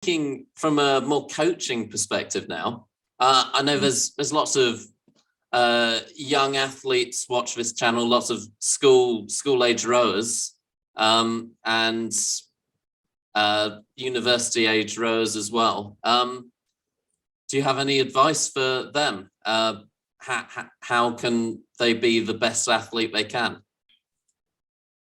thinking from a more coaching perspective now. I know there's lots of young athletes watch this channel, lots of school age rowers, and university age rowers as well. Do you have any advice for them? How can they be the best athlete they can?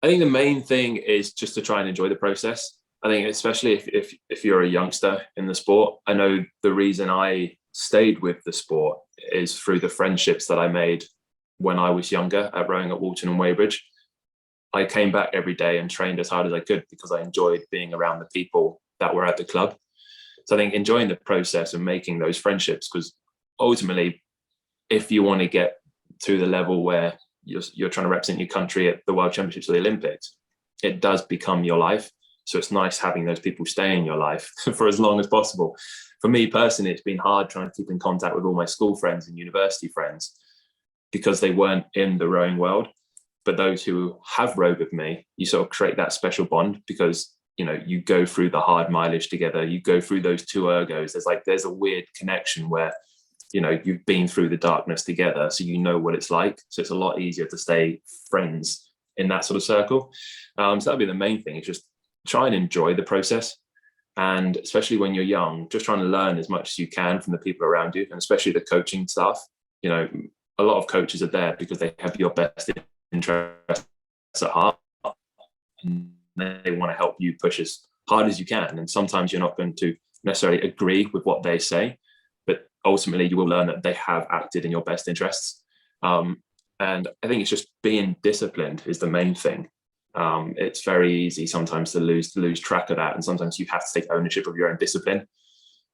I think the main thing is just to try and enjoy the process. I think especially if you're a youngster in the sport, I know the reason I stayed with the sport is through the friendships that I made when I was younger at rowing at Walton and Weybridge. I came back every day and trained as hard as I could because I enjoyed being around the people that were at the club. So I think enjoying the process and making those friendships, because ultimately, if you want to get to the level where you're trying to represent your country at the World Championships or the Olympics, it does become your life. So it's nice having those people stay in your life for as long as possible. For me personally, it's been hard trying to keep in contact with all my school friends and university friends because they weren't in the rowing world. But those who have rowed with me, you sort of create that special bond because, you know, you go through the hard mileage together, you go through those 2 ergos. There's a weird connection where, you know, you've been through the darkness together, so you know what it's like. So it's a lot easier to stay friends in that sort of circle. So that'd be the main thing, is just try and enjoy the process. And especially when you're young, just trying to learn as much as you can from the people around you, and especially the coaching staff. You know, a lot of coaches are there because they have your best interests at heart, and they want to help you push as hard as you can. And sometimes you're not going to necessarily agree with what they say, but ultimately you will learn that they have acted in your best interests. And I think it's just being disciplined is the main thing. It's very easy sometimes to lose track of that, and sometimes you have to take ownership of your own discipline.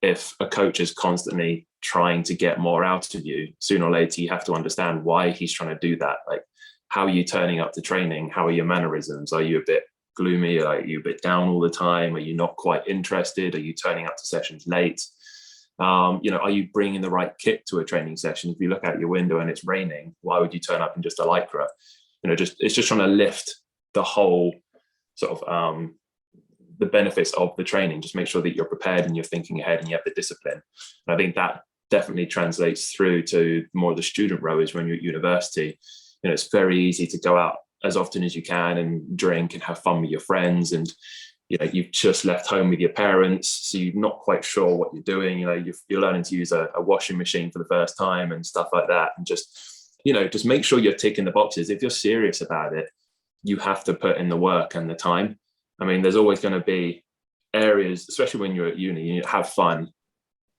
If a coach is constantly trying to get more out of you, sooner or later you have to understand why he's trying to do that. Like, how are you turning up to training? How are your mannerisms? Are you a bit gloomy? Are you a bit down all the time? Are you not quite interested? Are you turning up to sessions late? You know, are you bringing the right kit to a training session? If you look out your window and it's raining, why would you turn up in just a lycra? You know, it's just trying to lift the whole sort of the benefits of the training. Just make sure that you're prepared and you're thinking ahead and you have the discipline. And I think that definitely translates through to more of the student rowers when you're at university. You know, it's very easy to go out as often as you can and drink and have fun with your friends, and you know, you've just left home with your parents, so you're not quite sure what you're doing. You know, you're learning to use a washing machine for the first time and stuff like that. And just, you know, just make sure you're ticking the boxes. If you're serious about it, you have to put in the work and the time. I mean, there's always going to be areas, especially when you're at uni, you have fun,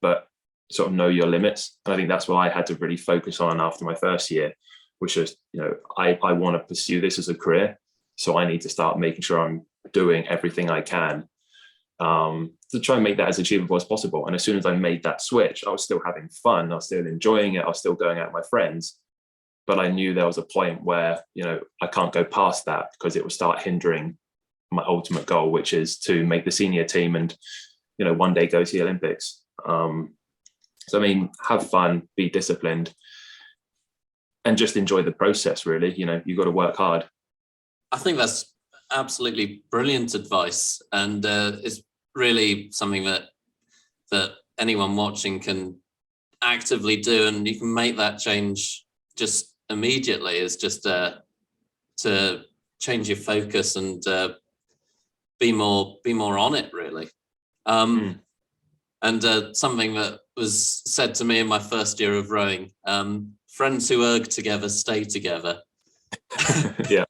but sort of know your limits. And I think that's what I had to really focus on after my first year, which is, you know, I want to pursue this as a career. So I need to start making sure I'm doing everything I can to try and make that as achievable as possible. And as soon as I made that switch, I was still having fun. I was still enjoying it. I was still going out with my friends. But I knew there was a point where, you know, I can't go past that because it would start hindering my ultimate goal, which is to make the senior team and, you know, one day go to the Olympics. So, I mean, have fun, be disciplined, and just enjoy the process, really. You know, you've got to work hard. I think that's absolutely brilliant advice. And it's really something that anyone watching can actively do. And you can make that change just immediately, is just to change your focus and be more on it, really. And something that was said to me in my first year of rowing, friends who erg together stay together. Yeah.